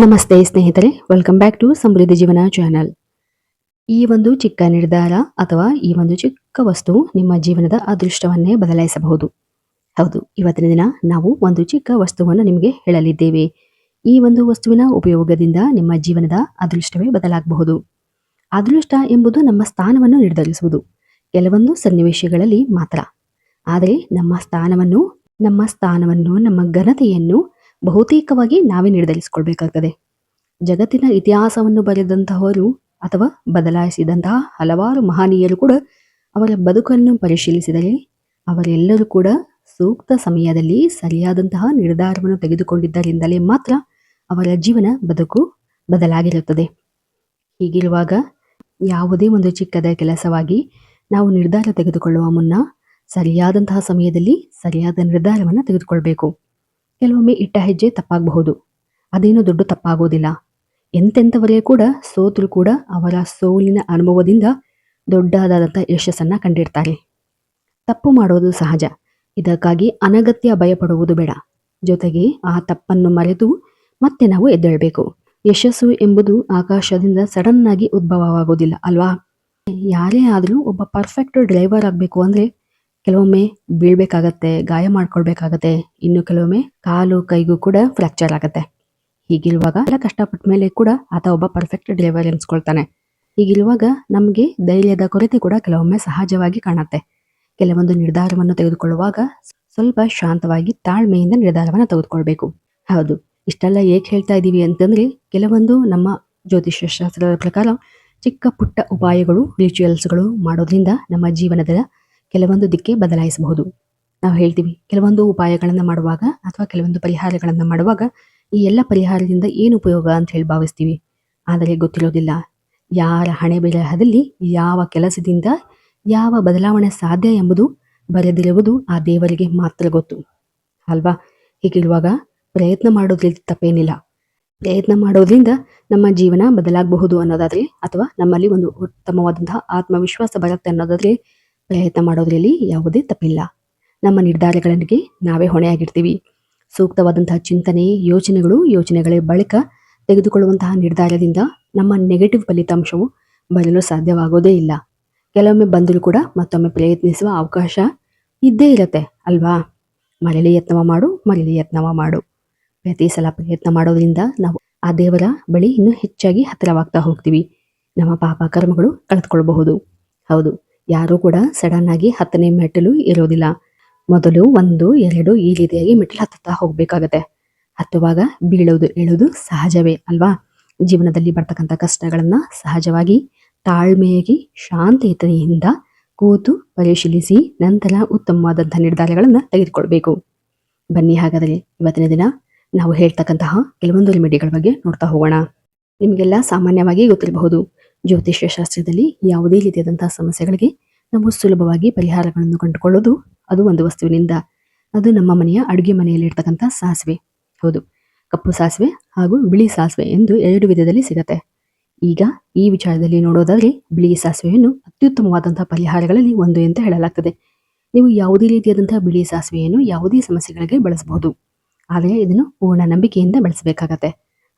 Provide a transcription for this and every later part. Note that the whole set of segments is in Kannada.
ನಮಸ್ತೆ ಸ್ನೇಹಿತರೆ, ವೆಲ್ಕಮ್ ಬ್ಯಾಕ್ ಟು ಸಮೃದ್ಧಿ ಜೀವನ ಚಾನಲ್. ಈ ಒಂದು ಚಿಕ್ಕ ನಿರ್ಧಾರ ಅಥವಾ ಈ ಒಂದು ಚಿಕ್ಕ ವಸ್ತು ನಿಮ್ಮ ಜೀವನದ ಅದೃಷ್ಟವನ್ನೇ ಬದಲಾಯಿಸಬಹುದು. ಹೌದು, ಇವತ್ತಿನ ದಿನ ನಾವು ಒಂದು ಚಿಕ್ಕ ವಸ್ತುವನ್ನು ನಿಮಗೆ ಹೇಳಲಿದ್ದೇವೆ. ಈ ಒಂದು ವಸ್ತುವಿನ ಉಪಯೋಗದಿಂದ ನಿಮ್ಮ ಜೀವನದ ಅದೃಷ್ಟವೇ ಬದಲಾಗಬಹುದು. ಅದೃಷ್ಟ ಎಂಬುದು ನಮ್ಮ ಸ್ಥಾನವನ್ನು ನಿರ್ಧರಿಸುವುದು ಕೆಲವೊಂದು ಸನ್ನಿವೇಶಗಳಲ್ಲಿ ಮಾತ್ರ. ಆದರೆ ನಮ್ಮ ಘನತೆಯನ್ನು ಬಹುತೇಕವಾಗಿ ನಾವೇ ನಿರ್ಧರಿಸಿಕೊಳ್ಬೇಕಾಗ್ತದೆ. ಜಗತ್ತಿನ ಇತಿಹಾಸವನ್ನು ಬರೆದಂತಹವರು ಅಥವಾ ಬದಲಾಯಿಸಿದಂತಹ ಹಲವಾರು ಮಹನೀಯರು ಕೂಡ ಅವರ ಬದುಕನ್ನು ಪರಿಶೀಲಿಸಿದರೆ ಅವರೆಲ್ಲರೂ ಕೂಡ ಸೂಕ್ತ ಸಮಯದಲ್ಲಿ ಸರಿಯಾದಂತಹ ನಿರ್ಧಾರವನ್ನು ತೆಗೆದುಕೊಂಡಿದ್ದರಿಂದಲೇ ಮಾತ್ರ ಅವರ ಜೀವನ ಬದುಕು ಬದಲಾಗಿರುತ್ತದೆ. ಹೀಗಿರುವಾಗ ಯಾವುದೇ ಒಂದು ಚಿಕ್ಕದ ಕೆಲಸವಾಗಿ ನಾವು ನಿರ್ಧಾರ ತೆಗೆದುಕೊಳ್ಳುವ ಮುನ್ನ ಸರಿಯಾದಂತಹ ಸಮಯದಲ್ಲಿ ಸರಿಯಾದ ನಿರ್ಧಾರವನ್ನು ತೆಗೆದುಕೊಳ್ಬೇಕು. ಕೆಲವೊಮ್ಮೆ ಇಟ್ಟ ಹೆಜ್ಜೆ ತಪ್ಪಾಗಬಹುದು, ಅದೇನು ದೊಡ್ಡ ತಪ್ಪಾಗೋದಿಲ್ಲ. ಎಂತೆಂಥವರೇ ಕೂಡ ಸೋತರೂ ಕೂಡ ಅವರ ಸೋಲಿನ ಅನುಭವದಿಂದ ದೊಡ್ಡದಾದಂಥ ಯಶಸ್ಸನ್ನು ಕಂಡಿರ್ತಾರೆ. ತಪ್ಪು ಮಾಡೋದು ಸಹಜ, ಇದಕ್ಕಾಗಿ ಅನಗತ್ಯ ಭಯಪಡುವುದು ಬೇಡ. ಜೊತೆಗೆ ಆ ತಪ್ಪನ್ನು ಮರೆತು ಮತ್ತೆ ನಾವು ಎದ್ದೇಳಬೇಕು. ಯಶಸ್ಸು ಎಂಬುದು ಆಕಾಶದಿಂದ ಸಡನ್ ಆಗಿ ಉದ್ಭವವಾಗೋದಿಲ್ಲ ಅಲ್ವಾ? ಯಾರೇ ಆದರೂ ಒಬ್ಬ ಪರ್ಫೆಕ್ಟ್ ಡ್ರೈವರ್ ಆಗಬೇಕು ಅಂದರೆ ಕೆಲವೊಮ್ಮೆ ಬೀಳ್ಬೇಕಾಗತ್ತೆ, ಗಾಯ ಮಾಡ್ಕೊಳ್ಬೇಕಾಗತ್ತೆ, ಇನ್ನು ಕೆಲವೊಮ್ಮೆ ಕಾಲು ಕೈಗೂ ಕೂಡ ಫ್ರ್ಯಾಕ್ಚರ್ ಆಗತ್ತೆ. ಹೀಗಿರುವಾಗ ಎಲ್ಲ ಕಷ್ಟಪಟ್ಟ ಮೇಲೆ ಕೂಡ ಆತ ಒಬ್ಬ ಪರ್ಫೆಕ್ಟ್ ಡ್ರೈವರ್ ಎನ್ಸ್ಕೊಳ್ತಾನೆ. ಹೀಗಿರುವಾಗ ನಮಗೆ ಧೈರ್ಯದ ಕೊರತೆ ಕೂಡ ಕೆಲವೊಮ್ಮೆ ಸಹಜವಾಗಿ ಕಾಣುತ್ತೆ. ಕೆಲವೊಂದು ನಿರ್ಧಾರವನ್ನು ತೆಗೆದುಕೊಳ್ಳುವಾಗ ಸ್ವಲ್ಪ ಶಾಂತವಾಗಿ ತಾಳ್ಮೆಯಿಂದ ನಿರ್ಧಾರವನ್ನು ತೆಗೆದುಕೊಳ್ಬೇಕು. ಹೌದು, ಇಷ್ಟೆಲ್ಲ ಏಕೆ ಹೇಳ್ತಾ ಇದ್ದೀವಿ ಅಂತಂದ್ರೆ, ಕೆಲವೊಂದು ನಮ್ಮ ಜ್ಯೋತಿಷ್ಯ ಶಾಸ್ತ್ರದ ಪ್ರಕಾರ ಚಿಕ್ಕ ಪುಟ್ಟ ಉಪಾಯಗಳು, ರಿಚುವಲ್ಸ್ಗಳು ಮಾಡೋದ್ರಿಂದ ನಮ್ಮ ಜೀವನದ ಕೆಲವೊಂದು ದಿಕ್ಕೆ ಬದಲಾಯಿಸಬಹುದು. ನಾವು ಹೇಳ್ತೀವಿ, ಕೆಲವೊಂದು ಉಪಾಯಗಳನ್ನು ಮಾಡುವಾಗ ಅಥವಾ ಕೆಲವೊಂದು ಪರಿಹಾರಗಳನ್ನು ಮಾಡುವಾಗ ಈ ಎಲ್ಲ ಪರಿಹಾರದಿಂದ ಏನು ಉಪಯೋಗ ಅಂತ ಹೇಳಿ ಭಾವಿಸ್ತೀವಿ. ಆದರೆ ಗೊತ್ತಿರೋದಿಲ್ಲ, ಯಾರ ಹಣೆ ಬರಹದಲ್ಲಿ ಯಾವ ಕೆಲಸದಿಂದ ಯಾವ ಬದಲಾವಣೆ ಸಾಧ್ಯ ಎಂಬುದು ಬರೆದಿರುವುದು ಆ ದೇವರಿಗೆ ಮಾತ್ರ ಗೊತ್ತು ಅಲ್ವಾ? ಹೀಗಿರುವಾಗ ಪ್ರಯತ್ನ ಮಾಡೋದ್ರಲ್ಲಿ ತಪ್ಪೇನಿಲ್ಲ. ಪ್ರಯತ್ನ ಮಾಡೋದ್ರಿಂದ ನಮ್ಮ ಜೀವನ ಬದಲಾಗಬಹುದು ಅನ್ನೋದಾದ್ರೆ, ಅಥವಾ ನಮ್ಮಲ್ಲಿ ಒಂದು ಉತ್ತಮವಾದಂತಹ ಆತ್ಮವಿಶ್ವಾಸ ಬರುತ್ತೆ ಅನ್ನೋದಾದ್ರೆ ಪ್ರಯತ್ನ ಮಾಡೋದ್ರಲ್ಲಿ ಯಾವುದೇ ತಪ್ಪಿಲ್ಲ. ನಮ್ಮ ನಿರ್ಧಾರಗಳಿಗೆ ನಾವೇ ಹೊಣೆಯಾಗಿರ್ತೀವಿ. ಸೂಕ್ತವಾದಂತಹ ಚಿಂತನೆ, ಯೋಚನೆಗಳ ಬಳಿಕ ತೆಗೆದುಕೊಳ್ಳುವಂತಹ ನಿರ್ಧಾರದಿಂದ ನಮ್ಮ ನೆಗೆಟಿವ್ ಫಲಿತಾಂಶವು ಬರಲು ಸಾಧ್ಯವಾಗೋದೇ ಇಲ್ಲ. ಕೆಲವೊಮ್ಮೆ ಬಂದರೂ ಕೂಡ ಮತ್ತೊಮ್ಮೆ ಪ್ರಯತ್ನಿಸುವ ಅವಕಾಶ ಇದ್ದೇ ಇರುತ್ತೆ ಅಲ್ವಾ? ಮರಳಿ ಯತ್ನವ ಮಾಡು. ಪ್ರತಿ ಸಲ ಪ್ರಯತ್ನ ಮಾಡೋದ್ರಿಂದ ನಾವು ಆ ದೇವರ ಬಳಿ ಇನ್ನೂ ಹೆಚ್ಚಾಗಿ ಹತ್ತಿರವಾಗ್ತಾ ಹೋಗ್ತೀವಿ. ನಮ್ಮ ಪಾಪ ಕರ್ಮಗಳು ಕಳೆದುಕೊಳ್ಳಬಹುದು. ಹೌದು, ಯಾರೂ ಕೂಡ ಸಡನ್ ಆಗಿ 10ನೇ ಮೆಟ್ಟಲು ಇರೋದಿಲ್ಲ. ಮೊದಲು 1, 2 ಈ ರೀತಿಯಾಗಿ ಮೆಟ್ಟಲು ಹತ್ತುತ್ತಾ ಹೋಗ್ಬೇಕಾಗತ್ತೆ. ಹತ್ತುವಾಗ ಬೀಳೋದು ಏಳೋದು ಸಹಜವೇ ಅಲ್ವಾ? ಜೀವನದಲ್ಲಿ ಬರ್ತಕ್ಕಂಥ ಕಷ್ಟಗಳನ್ನ ಸಹಜವಾಗಿ ತಾಳ್ಮೆಯಾಗಿ ಶಾಂತಿಯುತತೆಯಿಂದ ಕೂತು ಪರಿಶೀಲಿಸಿ ನಂತರ ಉತ್ತಮವಾದಂತಹ ನಿರ್ಧಾರಗಳನ್ನು ತೆಗೆದುಕೊಳ್ಬೇಕು. ಬನ್ನಿ, ಹಾಗಾದರೆ ಇವತ್ತಿನ ದಿನ ನಾವು ಹೇಳ್ತಕ್ಕಂತಹ ಕೆಲವೊಂದು ರೆಮಿಡಿಗಳ ಬಗ್ಗೆ ನೋಡ್ತಾ ಹೋಗೋಣ. ನಿಮಗೆಲ್ಲ ಸಾಮಾನ್ಯವಾಗಿ ಗೊತ್ತಿರಬಹುದು, ಜ್ಯೋತಿಷ್ಯ ಶಾಸ್ತ್ರದಲ್ಲಿ ಯಾವುದೇ ರೀತಿಯಾದಂತಹ ಸಮಸ್ಯೆಗಳಿಗೆ ನಾವು ಸುಲಭವಾಗಿ ಪರಿಹಾರಗಳನ್ನು ಕಂಡುಕೊಳ್ಳೋದು ಅದು ಒಂದು ವಸ್ತುವಿನಿಂದ. ಅದು ನಮ್ಮ ಮನೆಯ ಅಡುಗೆ ಮನೆಯಲ್ಲಿ ಇರ್ತಕ್ಕಂಥ ಸಾಸಿವೆ. ಹೌದು, ಕಪ್ಪು ಸಾಸಿವೆ ಹಾಗೂ ಬಿಳಿ ಸಾಸಿವೆ ಎಂದು 2 ವಿಧದಲ್ಲಿ ಸಿಗತ್ತೆ. ಈಗ ಈ ವಿಚಾರದಲ್ಲಿ ನೋಡೋದಾದ್ರೆ ಬಿಳಿ ಸಾಸಿವೆಯನ್ನು ಅತ್ಯುತ್ತಮವಾದಂತಹ ಪರಿಹಾರಗಳಲ್ಲಿ ಒಂದು ಅಂತ ಹೇಳಲಾಗ್ತದೆ. ನೀವು ಯಾವುದೇ ರೀತಿಯಾದಂತಹ ಬಿಳಿ ಸಾಸಿವೆಯನ್ನು ಯಾವುದೇ ಸಮಸ್ಯೆಗಳಿಗೆ ಬಳಸಬಹುದು. ಆದರೆ ಇದನ್ನು ಪೂರ್ಣ ನಂಬಿಕೆಯಿಂದ ಬಳಸಬೇಕಾಗತ್ತೆ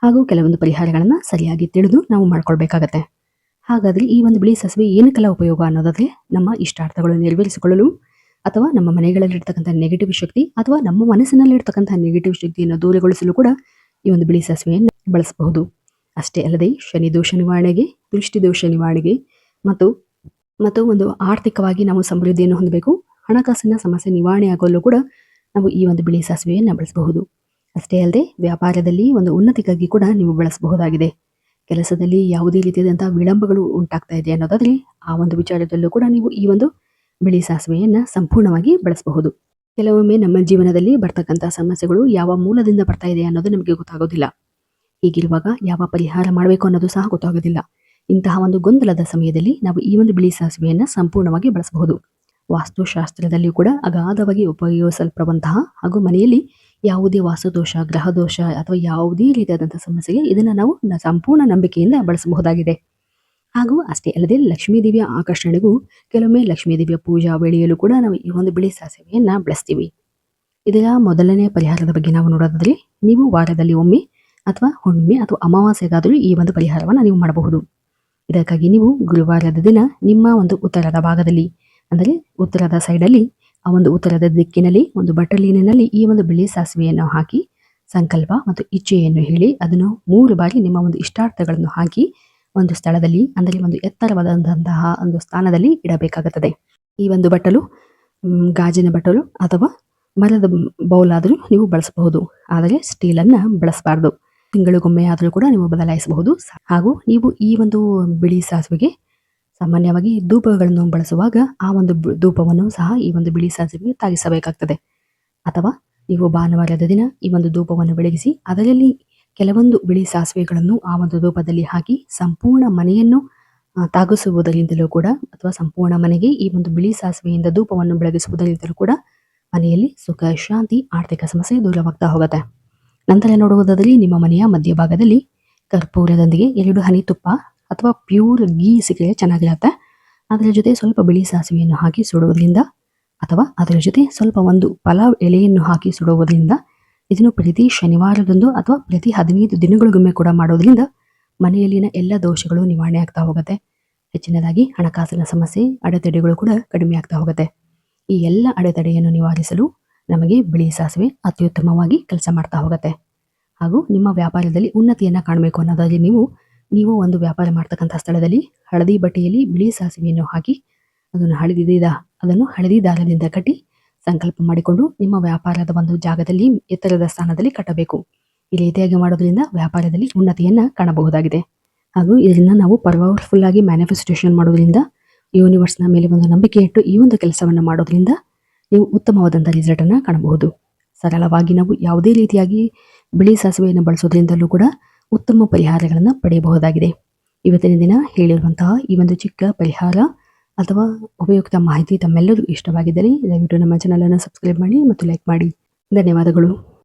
ಹಾಗೂ ಕೆಲವೊಂದು ಪರಿಹಾರಗಳನ್ನು ಸರಿಯಾಗಿ ತಿಳಿದು ನಾವು ಮಾಡ್ಕೊಳ್ಬೇಕಾಗತ್ತೆ. ಹಾಗಾದರೆ ಈ ಒಂದು ಬಿಳಿ ಸಾಸಿವೆ ಏನಕ್ಕೆಲ್ಲ ಉಪಯೋಗ ಅನ್ನೋದಾದ್ರೆ, ನಮ್ಮ ಇಷ್ಟಾರ್ಥಗಳನ್ನು ನೆರವೇರಿಸಿಕೊಳ್ಳಲು ಅಥವಾ ನಮ್ಮ ಮನೆಗಳಲ್ಲಿರ್ತಕ್ಕಂಥ ನೆಗೆಟಿವ್ ಶಕ್ತಿ ಅಥವಾ ನಮ್ಮ ಮನಸ್ಸಿನಲ್ಲಿರ್ತಕ್ಕಂಥ ನೆಗೆಟಿವ್ ಶಕ್ತಿಯನ್ನು ದೂರಗೊಳಿಸಲು ಕೂಡ ಈ ಒಂದು ಬಿಳಿ ಸಾಸಿವೆಯನ್ನು ಬಳಸಬಹುದು. ಅಷ್ಟೇ ಅಲ್ಲದೆ ಶನಿ ದೋಷ ನಿವಾರಣೆಗೆ, ದೃಷ್ಟಿ ದೋಷ ನಿವಾರಣೆಗೆ ಮತ್ತು ಒಂದು ಆರ್ಥಿಕವಾಗಿ ನಾವು ಸಮೃದ್ಧಿಯನ್ನು ಹೊಂದಬೇಕು, ಹಣಕಾಸಿನ ಸಮಸ್ಯೆ ನಿವಾರಣೆ ಆಗಲು ಕೂಡ ನಾವು ಈ ಒಂದು ಬಿಳಿ ಸಾಸಿವೆಯನ್ನು ಬಳಸಬಹುದು. ಅಷ್ಟೇ ಅಲ್ಲದೆ ವ್ಯಾಪಾರದಲ್ಲಿ ಒಂದು ಉನ್ನತಿಗಾಗಿ ಕೂಡ ನೀವು ಬಳಸಬಹುದಾಗಿದೆ. ಕೆಲಸದಲ್ಲಿ ಯಾವುದೇ ರೀತಿಯಾದಂತಹ ವಿಳಂಬಗಳು ಉಂಟಾಗ್ತಾ ಇದೆ ಅನ್ನೋದಾದ್ರೆ ಆ ಒಂದು ವಿಚಾರದಲ್ಲೂ ಕೂಡ ನೀವು ಈ ಒಂದು ಬಿಳಿ ಸಾಸಿವೆಯನ್ನು ಸಂಪೂರ್ಣವಾಗಿ ಬಳಸಬಹುದು. ಕೆಲವೊಮ್ಮೆ ನಮ್ಮ ಜೀವನದಲ್ಲಿ ಬರ್ತಕ್ಕಂಥ ಸಮಸ್ಯೆಗಳು ಯಾವ ಮೂಲದಿಂದ ಬರ್ತಾ ಇದೆ ಅನ್ನೋದು ನಮಗೆ ಗೊತ್ತಾಗೋದಿಲ್ಲ. ಹೀಗಿರುವಾಗ ಯಾವ ಪರಿಹಾರ ಮಾಡಬೇಕು ಅನ್ನೋದು ಸಹ ಗೊತ್ತಾಗೋದಿಲ್ಲ. ಇಂತಹ ಒಂದು ಗೊಂದಲದ ಸಮಯದಲ್ಲಿ ನಾವು ಈ ಒಂದು ಬಿಳಿ ಸಾಸಿವೆಯನ್ನು ಸಂಪೂರ್ಣವಾಗಿ ಬಳಸಬಹುದು. ವಾಸ್ತುಶಾಸ್ತ್ರದಲ್ಲಿಯೂ ಕೂಡ ಅಗಾಧವಾಗಿ ಉಪಯೋಗಿಸಲ್ಪಡುವಂತಹ ಹಾಗೂ ಮನೆಯಲ್ಲಿ ಯಾವುದೇ ವಾಸ್ತುದೋಷ, ಗ್ರಹದೋಷ ಅಥವಾ ಯಾವುದೇ ರೀತಿಯಾದಂತಹ ಸಮಸ್ಯೆಗೆ ಇದನ್ನು ನಾವು ಸಂಪೂರ್ಣ ನಂಬಿಕೆಯಿಂದ ಬಳಸಬಹುದಾಗಿದೆ. ಹಾಗೂ ಅಷ್ಟೇ ಅಲ್ಲದೆ ಲಕ್ಷ್ಮೀ ದೇವಿಯ ಆಕರ್ಷಣೆಗೂ ಕೆಲವೊಮ್ಮೆ ಲಕ್ಷ್ಮೀ ದೇವಿಯ ಪೂಜಾ ವೇಳೆಯಲ್ಲೂ ಕೂಡ ನಾವು ಈ ಒಂದು ಬಿಳಿ ಸಾಸಿವೆಯನ್ನು ಬಳಸ್ತೀವಿ. ಇದರ ಮೊದಲನೇ ಪರಿಹಾರದ ಬಗ್ಗೆ ನಾವು ನೋಡೋದಾದ್ರೆ, ನೀವು ವಾರದಲ್ಲಿ ಒಮ್ಮೆ ಅಥವಾ ಹುಣ್ಣಿಮೆ ಅಥವಾ ಅಮಾವಾಸ್ಯೆಗಾದರೂ ಈ ಒಂದು ಪರಿಹಾರವನ್ನು ನೀವು ಮಾಡಬಹುದು. ಇದಕ್ಕಾಗಿ ನೀವು ಗುರುವಾರದ ದಿನ ನಿಮ್ಮ ಒಂದು ಉತ್ತರದ ಭಾಗದಲ್ಲಿ, ಅಂದರೆ ಉತ್ತರದ ಸೈಡಲ್ಲಿ, ಆ ಒಂದು ಉತ್ತರದ ದಿಕ್ಕಿನಲ್ಲಿ ಒಂದು ಬಟ್ಟಲಿನಲ್ಲಿ ಈ ಒಂದು ಬಿಳಿ ಸಾಸಿವೆಯನ್ನು ಹಾಕಿ ಸಂಕಲ್ಪ ಮತ್ತು ಇಚ್ಛೆಯನ್ನು ಹೇಳಿ ಅದನ್ನು 3 ಬಾರಿ ನಿಮ್ಮ ಒಂದು ಇಷ್ಟಾರ್ಥಗಳನ್ನು ಹಾಕಿ ಒಂದು ಸ್ಥಳದಲ್ಲಿ, ಅಂದರೆ ಒಂದು ಎತ್ತರವಾದಂತಹ ಒಂದು ಸ್ಥಾನದಲ್ಲಿ ಇಡಬೇಕಾಗುತ್ತದೆ. ಈ ಒಂದು ಬಟ್ಟಲು ಗಾಜಿನ ಬಟ್ಟಲು ಅಥವಾ ಮರದ ಬೌಲ್ ಆದರೂ ನೀವು ಬಳಸಬಹುದು, ಆದರೆ ಸ್ಟೀಲನ್ನು ಬಳಸಬಾರ್ದು. ತಿಂಗಳಿಗೊಮ್ಮೆ ಆದರೂ ಕೂಡ ನೀವು ಬದಲಾಯಿಸಬಹುದು. ಹಾಗೂ ನೀವು ಈ ಒಂದು ಬಿಳಿ ಸಾಸಿವೆಗೆ ಸಾಮಾನ್ಯವಾಗಿ ಧೂಪಗಳನ್ನು ಬಳಸುವಾಗ ಆ ಒಂದು ಧೂಪವನ್ನು ಸಹ ಈ ಒಂದು ಬಿಳಿ ಸಾಸಿವೆಗೆ ತಾಗಿಸಬೇಕಾಗ್ತದೆ. ಅಥವಾ ನೀವು ಭಾನುವಾರದ ದಿನ ಈ ಒಂದು ಧೂಪವನ್ನು ಬೆಳಗಿಸಿ ಅದರಲ್ಲಿ ಕೆಲವೊಂದು ಬಿಳಿ ಸಾಸಿವೆಗಳನ್ನು ಆ ಒಂದು ಧೂಪದಲ್ಲಿ ಹಾಕಿ ಸಂಪೂರ್ಣ ಮನೆಯನ್ನು ತಾಗಿಸುವುದರಿಂದಲೂ ಕೂಡ, ಅಥವಾ ಸಂಪೂರ್ಣ ಮನೆಗೆ ಈ ಒಂದು ಬಿಳಿ ಸಾಸಿವೆಯಿಂದ ಧೂಪವನ್ನು ಬೆಳಗಿಸುವುದರಿಂದಲೂ ಕೂಡ ಮನೆಯಲ್ಲಿ ಸುಖ, ಶಾಂತಿ, ಆರ್ಥಿಕ ಸಮಸ್ಯೆ ದೂರವಾಗ್ತಾ ಹೋಗುತ್ತೆ. ನಂತರ ನೋಡುವುದಾದರೆ ನಿಮ್ಮ ಮನೆಯ ಮಧ್ಯಭಾಗದಲ್ಲಿ ಕರ್ಪೂರದೊಂದಿಗೆ 2 ಹನಿ ತುಪ್ಪ ಅಥವಾ ಪ್ಯೂರ್ ಗೀ ಸಿಕ್ಕರೆ ಚೆನ್ನಾಗಿರುತ್ತೆ. ಅದರ ಜೊತೆ ಸ್ವಲ್ಪ ಬಿಳಿ ಸಾಸಿವೆಯನ್ನು ಹಾಕಿ ಸುಡುವುದರಿಂದ, ಅಥವಾ ಅದರ ಜೊತೆ ಸ್ವಲ್ಪ ಒಂದು ಪಲಾವ್ ಎಲೆಯನ್ನು ಹಾಕಿ ಸುಡುವುದರಿಂದ, ಇದನ್ನು ಪ್ರತಿ ಶನಿವಾರದಂದು ಅಥವಾ ಪ್ರತಿ 15 ದಿನಗಳಿಗೊಮ್ಮೆ ಕೂಡ ಮಾಡೋದ್ರಿಂದ ಮನೆಯಲ್ಲಿನ ಎಲ್ಲ ದೋಷಗಳು ನಿವಾರಣೆ ಆಗ್ತಾ ಹೋಗುತ್ತೆ. ಹೆಚ್ಚಿನದಾಗಿ ಹಣಕಾಸಿನ ಸಮಸ್ಯೆ, ಅಡೆತಡೆಗಳು ಕೂಡ ಕಡಿಮೆ ಆಗ್ತಾ ಹೋಗುತ್ತೆ. ಈ ಎಲ್ಲ ಅಡೆತಡೆಯನ್ನು ನಿವಾರಿಸಲು ನಮಗೆ ಬಿಳಿ ಸಾಸಿವೆ ಅತ್ಯುತ್ತಮವಾಗಿ ಕೆಲಸ ಮಾಡ್ತಾ ಹೋಗುತ್ತೆ. ಹಾಗೂ ನಿಮ್ಮ ವ್ಯಾಪಾರದಲ್ಲಿ ಉನ್ನತಿಯನ್ನು ಕಾಣಬೇಕು ಅನ್ನೋದಾಗಿ ನೀವು ಒಂದು ವ್ಯಾಪಾರ ಮಾಡ್ತಕ್ಕಂಥ ಸ್ಥಳದಲ್ಲಿ ಹಳದಿ ಬಟ್ಟೆಯಲ್ಲಿ ಬಿಳಿ ಸಾಸಿವೆಯನ್ನು ಹಾಕಿ ಅದನ್ನು ಹಳದಿ ದಾರದಿಂದ ಕಟ್ಟಿ ಸಂಕಲ್ಪ ಮಾಡಿಕೊಂಡು ನಿಮ್ಮ ವ್ಯಾಪಾರದ ಒಂದು ಜಾಗದಲ್ಲಿ ಎತ್ತರದ ಸ್ಥಾನದಲ್ಲಿ ಕಟ್ಟಬೇಕು. ಈ ರೀತಿಯಾಗಿ ಮಾಡೋದ್ರಿಂದ ವ್ಯಾಪಾರದಲ್ಲಿ ಉನ್ನತಿಯನ್ನು ಕಾಣಬಹುದಾಗಿದೆ. ಹಾಗೂ ಇದನ್ನು ನಾವು ಪವರ್ಫುಲ್ ಆಗಿ ಮ್ಯಾನಿಫೆಸ್ಟೇಷನ್ ಮಾಡೋದ್ರಿಂದ, ಯೂನಿವರ್ಸ್ನ ಮೇಲೆ ಒಂದು ನಂಬಿಕೆ ಇಟ್ಟು ಈ ಒಂದು ಕೆಲಸವನ್ನು ಮಾಡೋದ್ರಿಂದ ನೀವು ಉತ್ತಮವಾದಂಥ ರಿಸಲ್ಟನ್ನು ಕಾಣಬಹುದು. ಸರಳವಾಗಿ ನಾವು ಯಾವುದೇ ರೀತಿಯಾಗಿ ಬಿಳಿ ಸಾಸಿವೆಯನ್ನು ಬಳಸೋದ್ರಿಂದಲೂ ಕೂಡ ಉತ್ತಮ ಪರಿಹಾರಗಳನ್ನು ಪಡೆಯಬಹುದಾಗಿದೆ. ಇವತ್ತಿನ ದಿನ ಹೇಳಿರುವಂತಹ ಈ ಒಂದು ಚಿಕ್ಕ ಪರಿಹಾರ ಅಥವಾ ಉಪಯುಕ್ತ ಮಾಹಿತಿ ತಮ್ಮೆಲ್ಲರಿಗೂ ಇಷ್ಟವಾಗಿದ್ದರೆ ದಯವಿಟ್ಟು ನಮ್ಮ ಚಾನಲನ್ನು ಸಬ್ಸ್ಕ್ರೈಬ್ ಮಾಡಿ ಮತ್ತು ಲೈಕ್ ಮಾಡಿ. ಧನ್ಯವಾದಗಳು.